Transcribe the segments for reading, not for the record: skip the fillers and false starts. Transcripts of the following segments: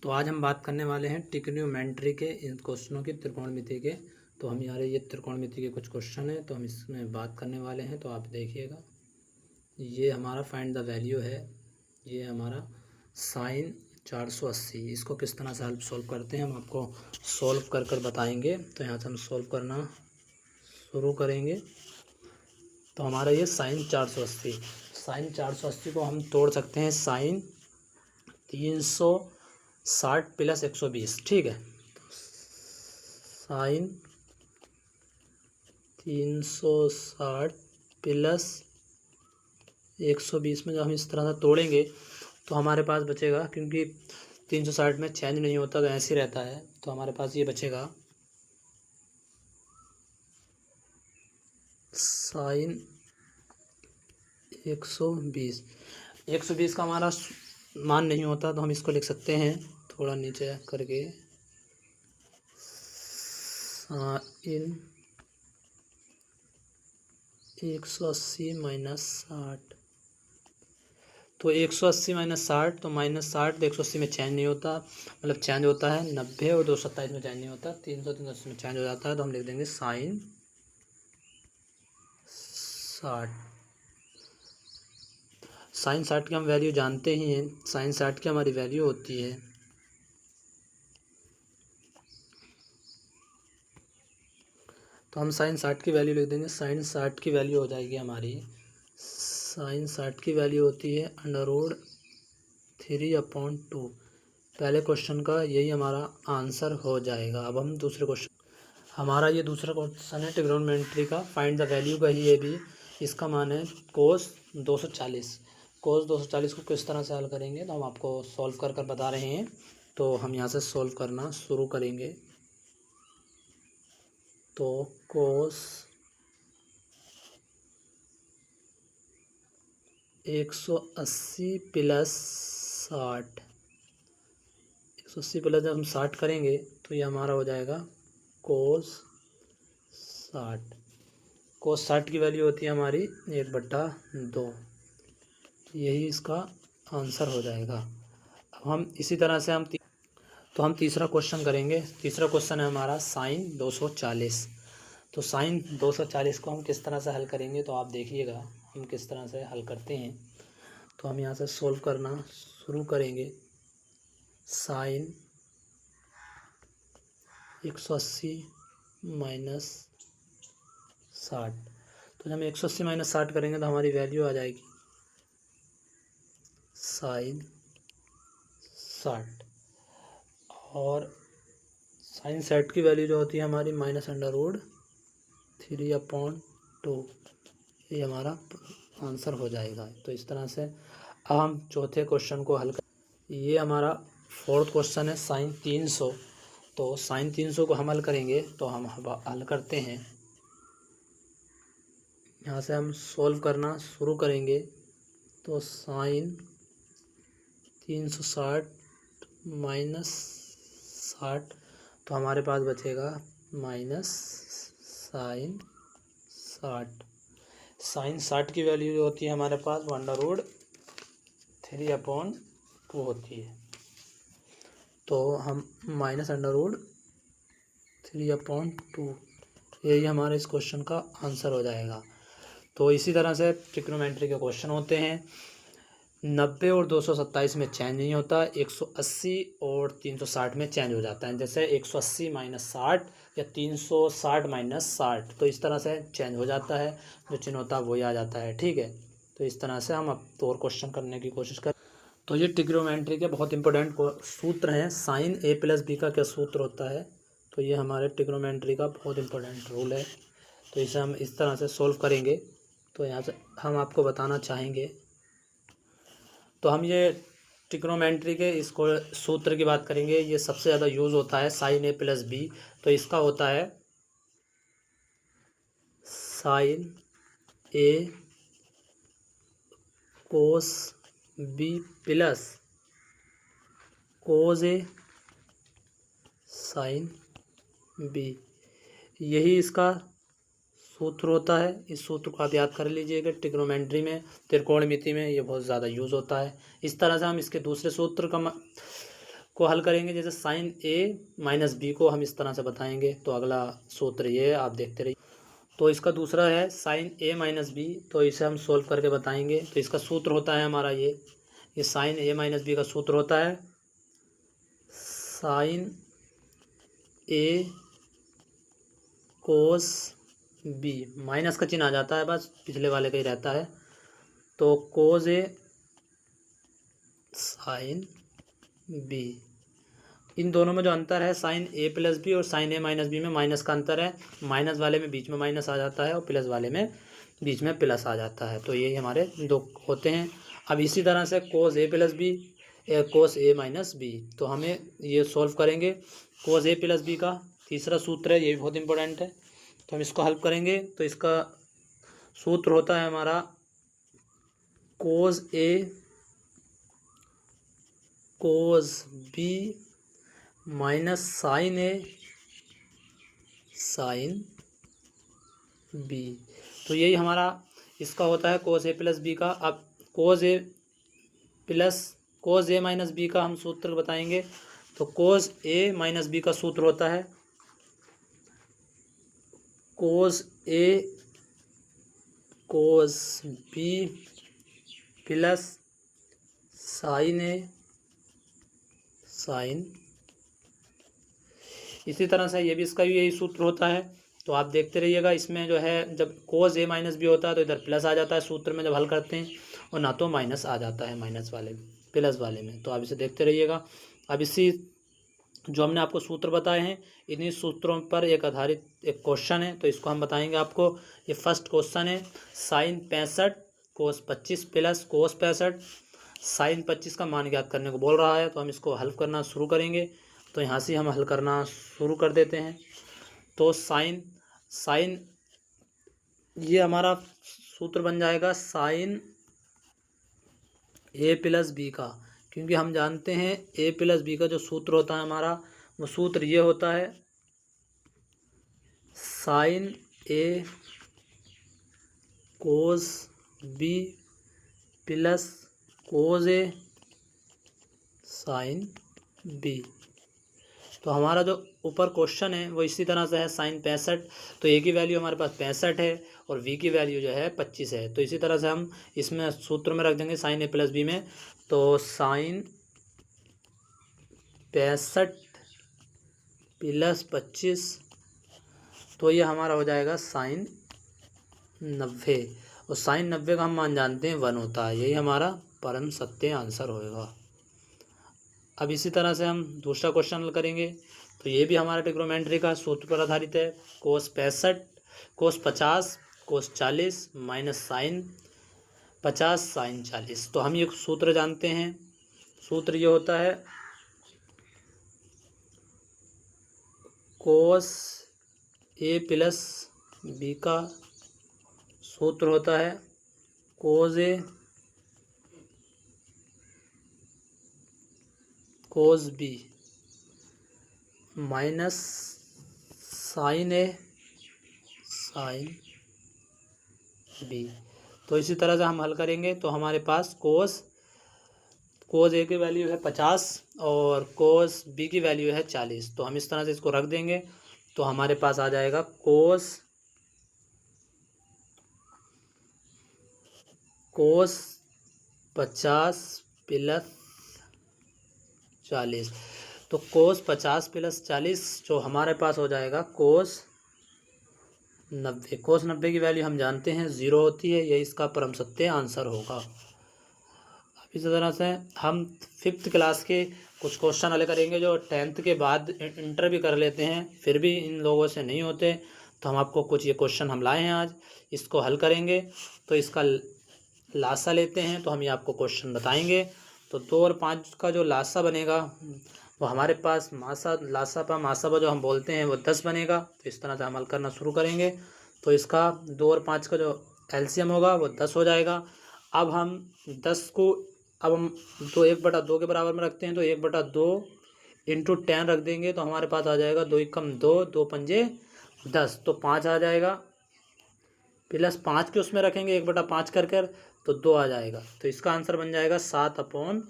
तो आज हम बात करने वाले हैं ट्रिग्नोमेट्री के इन क्वेश्चनों की, त्रिकोणमिति के। तो हम यहाँ ये त्रिकोणमिति के कुछ क्वेश्चन हैं तो हम इसमें बात करने वाले हैं। तो आप देखिएगा, ये हमारा फाइंड द वैल्यू है। ये हमारा साइन 480, इसको किस तरह से हेल्प सॉल्व करते हैं हम आपको सॉल्व कर कर बताएंगे। तो यहाँ से हम सॉल्व करना शुरू करेंगे। तो हमारा ये साइन 480 को हम तोड़ सकते हैं साइन 360 प्लस 120। ठीक है, साइन 360 प्लस 120 में जब हम इस तरह से तोड़ेंगे तो हमारे पास बचेगा, क्योंकि 360 में चेंज नहीं होता तो ऐसे ही रहता है, तो हमारे पास ये बचेगा साइन 120 का हमारा मान नहीं होता तो हम इसको लिख सकते हैं थोड़ा नीचे करके, साइन 180 माइनस 60। तो 180 माइनस 60, तो माइनस 60 तो 180 में चेंज नहीं होता, मतलब चेंज होता है 90 और 227 में चेंज नहीं होता, 380 में चेंज हो जाता है। तो हम लिख देंगे साइन 60। साइन 60 की हम वैल्यू जानते ही हैं, साइन 60 की हमारी वैल्यू होती है तो हम साइन 60 की वैल्यू लिख देंगे। साइन 60 की वैल्यू हो जाएगी हमारी, साइन 60 की वैल्यू होती है √3/2। पहले क्वेश्चन का यही हमारा आंसर हो जाएगा। अब हम दूसरे क्वेश्चन, हमारा ये दूसरा क्वेश्चन है ट्रिग्नोमेट्री का, फाइंड द वैल्यू का ही ये भी। इसका मान है कोस 240। कोस 240 को किस तरह से हल करेंगे तो हम आपको सॉल्व कर कर बता रहे हैं। तो हम यहाँ से सॉल्व करना शुरू करेंगे। तो कोस 180 प्लस 60, 180 प्लस जब हम 60 करेंगे तो ये हमारा हो जाएगा कोस 60। कोस 60 की वैल्यू होती है हमारी 1/2। यही इसका आंसर हो जाएगा। अब हम इसी तरह से तो हम तीसरा क्वेश्चन करेंगे। तीसरा क्वेश्चन है हमारा साइन 240। तो साइन 240 को हम किस तरह से हल करेंगे तो आप देखिएगा हम किस तरह से हल करते हैं। तो हम यहाँ से सॉल्व करना शुरू करेंगे। साइन 180 माइनस 60, तो जब हम 180 माइनस 60 करेंगे तो हमारी वैल्यू आ जाएगी साइन 60। और साइन 60 की वैल्यू जो होती है हमारी -√3/2। ये हमारा आंसर हो जाएगा। तो इस तरह से अब हम चौथे क्वेश्चन को हल कर, ये हमारा फोर्थ क्वेश्चन है साइन 300। तो साइन 300 को हम हल करेंगे तो हम हल करते हैं, यहाँ से हम सॉल्व करना शुरू करेंगे। तो साइन 360 माइनस 60, तो हमारे पास बचेगा माइनस साइन 60। साइन 60 की वैल्यू जो होती है हमारे पास 1/3/2 होती है। तो हम -√3/2, यही हमारे इस क्वेश्चन का आंसर हो जाएगा। तो इसी तरह से ट्रिग्नोमेट्री के क्वेश्चन होते हैं। 90 और 227 में चेंज नहीं होता, 180 और 360 में चेंज हो जाता है। जैसे 180 माइनस 60 या 360 माइनस 60, तो इस तरह से चेंज हो जाता है, जो चिन्ह होता है वही आ जाता है। ठीक है, तो इस तरह से हम अब तो और क्वेश्चन करने की कोशिश करें। तो ये ट्रिग्नोमेट्री के बहुत इंपॉर्टेंट सूत्र हैं। साइन a+b का क्या सूत्र होता है, तो ये हमारे ट्रिग्नोमेट्री का बहुत इंपॉर्टेंट रूल है। तो इसे हम इस तरह से सॉल्व करेंगे। तो यहाँ से हम आपको बताना चाहेंगे, तो हम ये ट्रिग्नोमेट्री के इसको सूत्र की बात करेंगे। ये सबसे ज़्यादा यूज़ होता है साइन a+b। तो इसका होता है sine a cos b plus cos a sine b, यही इसका सूत्र होता है। इस सूत्र को आप याद कर लीजिएगा। ट्रिग्नोमेट्री में, त्रिकोणमिति में ये बहुत ज़्यादा यूज़ होता है। इस तरह से हम इसके दूसरे सूत्र को हल करेंगे। जैसे साइन ए माइनस बी को हम इस तरह से बताएंगे, तो अगला सूत्र ये है, आप देखते रहिए। तो इसका दूसरा है साइन ए माइनस बी, तो इसे हम सोल्व करके बताएंगे। तो इसका सूत्र होता है हमारा ये साइन ए माइनस बी का सूत्र होता है साइन ए कोस बी, माइनस का चिन्ह आ जाता है, बस पिछले वाले का ही रहता है। तो कोस ए साइन बी, इन दोनों में जो अंतर है साइन ए प्लस बी और साइन ए माइनस बी में माइनस का अंतर है। माइनस वाले में बीच में माइनस आ जाता है और प्लस वाले में बीच में प्लस आ जाता है। तो यही हमारे दो होते हैं। अब इसी तरह से कोस ए प्लस बी, कोस ए माइनस बी, तो हमें ये सॉल्व करेंगे। कोस ए प्लस बी का तीसरा सूत्र है, ये भी बहुत इंपॉर्टेंट है, तो हम इसको हल करेंगे। तो इसका सूत्र होता है हमारा कोस ए कोस बी माइनस साइन ए साइन बी। तो यही हमारा इसका होता है कोस ए प्लस बी का। अब कोस ए माइनस बी का हम सूत्र बताएंगे। तो कोस ए माइनस बी का सूत्र होता है कोस ए कोस बी प्लस साइन ए साइन। इसी तरह से ये भी इसका भी यही सूत्र होता है। तो आप देखते रहिएगा, इसमें जो है जब कोस ए माइनस बी होता है तो इधर प्लस आ जाता है सूत्र में जब हल करते हैं, और ना तो माइनस आ जाता है माइनस वाले प्लस वाले में। तो आप इसे देखते रहिएगा। अब इसी जो हमने आपको सूत्र बताए हैं, इन्हीं सूत्रों पर एक आधारित एक क्वेश्चन है, तो इसको हम बताएंगे आपको। ये फर्स्ट क्वेश्चन है, साइन 65 कोस 25 प्लस कोस 65, साइन 25 का मान ज्ञात करने को बोल रहा है। तो हम इसको हल करना शुरू करेंगे। तो यहाँ से हम हल करना शुरू कर देते हैं। तो साइन ये हमारा सूत्र बन जाएगा साइन ए प्लस बी का, क्योंकि हम जानते हैं ए प्लस बी का जो सूत्र होता है हमारा, वो सूत्र ये होता है साइन ए कोस बी प्लस कोस ए साइन बी। तो हमारा जो ऊपर क्वेश्चन है वो इसी तरह से है, साइन 65, तो ए की वैल्यू हमारे पास 65 है और वी की वैल्यू जो है 25 है। तो इसी तरह से हम इसमें सूत्र में रख देंगे साइन ए प्लस बी में। तो साइन 65 प्लस 25, तो ये हमारा हो जाएगा साइन 90, और साइन 90 का हम मान जानते हैं 1 होता है। यही हमारा परम सत्य आंसर होएगा। अब इसी तरह से हम दूसरा क्वेश्चन हल करेंगे। तो ये भी हमारा ट्रिग्नोमेट्री का सूत्र पर आधारित है, कोस 50 कोस 40 माइनस साइन 50 साइन 40। तो हम ये सूत्र जानते हैं। सूत्र ये होता है कोस ए प्लस बी का सूत्र होता है कोस ए कोस बी माइनस साइन ए साइन बी। तो इसी तरह से हम हल करेंगे। तो हमारे पास कोस ए की वैल्यू है 50 और कोस बी की वैल्यू है 40। तो हम इस तरह से इसको रख देंगे। तो हमारे पास आ जाएगा कोस 50 प्लस 40। तो कोस 50 प्लस 40 जो हमारे पास हो जाएगा कोस 90। कोस 90 की वैल्यू हम जानते हैं 0 होती है, यही इसका परम सत्य आंसर होगा। अब इसी तरह से हम 5th क्लास के कुछ क्वेश्चन हल करेंगे जो 10th के बाद इंटर भी कर लेते हैं, फिर भी इन लोगों से नहीं होते। तो हम आपको कुछ ये क्वेश्चन हम लाए हैं आज, इसको हल करेंगे। तो इसका लासा लेते हैं, तो हम ये आपको क्वेश्चन बताएंगे। तो 2 और 5 का जो लासा बनेगा वो हमारे पास लासा जो हम बोलते हैं वो 10 बनेगा। तो इस तरह से हम हल करना शुरू करेंगे। तो इसका 2 और 5 का जो एलसीएम होगा वो 10 हो जाएगा। अब हम 10 को अब हम 1/2 के बराबर में रखते हैं। तो 1/2 इंटू 10 रख देंगे, तो हमारे पास आ जाएगा 2 एकम 2, 2 पंजे 10, तो 5 आ जाएगा। प्लस 5 के उसमें रखेंगे 1/5 कर तो 2 आ जाएगा। तो इसका आंसर बन जाएगा 7/5।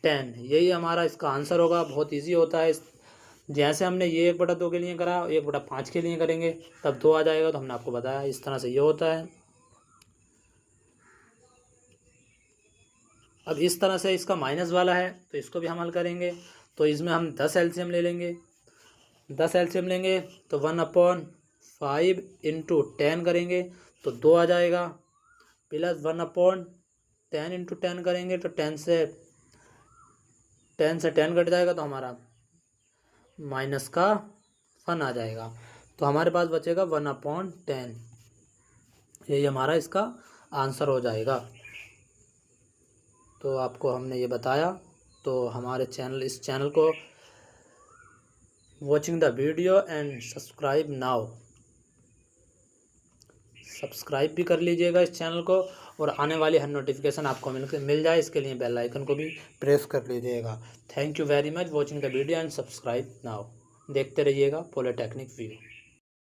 10, यही हमारा इसका आंसर होगा। बहुत इजी होता है। जैसे हमने ये 1/2 के लिए करा, 1/5 के लिए करेंगे तब 2 आ जाएगा। तो हमने आपको बताया इस तरह से ये होता है। अब इस तरह से इसका माइनस वाला है तो इसको भी हम हल करेंगे। तो इसमें हम 10 एलसीएम ले लेंगे। 10 एलसीएम लेंगे तो 1/5 इंटू 10 करेंगे तो 2 आ जाएगा, प्लस 1/10 इंटू 10 करेंगे तो 10 से 10 कट जाएगा तो हमारा माइनस का 1 आ जाएगा। तो हमारे पास बचेगा 1/10। यही हमारा इसका आंसर हो जाएगा। तो आपको हमने ये बताया। तो हमारे इस चैनल को watching the video and subscribe now, subscribe भी कर लीजिएगा इस चैनल को, और आने वाली हर नोटिफिकेशन आपको मिल जाए, इसके लिए बेल आइकन को भी प्रेस कर लीजिएगा। Thank you very much watching the video and subscribe now. देखते रहिएगा पॉलिटेक्निक व्यू।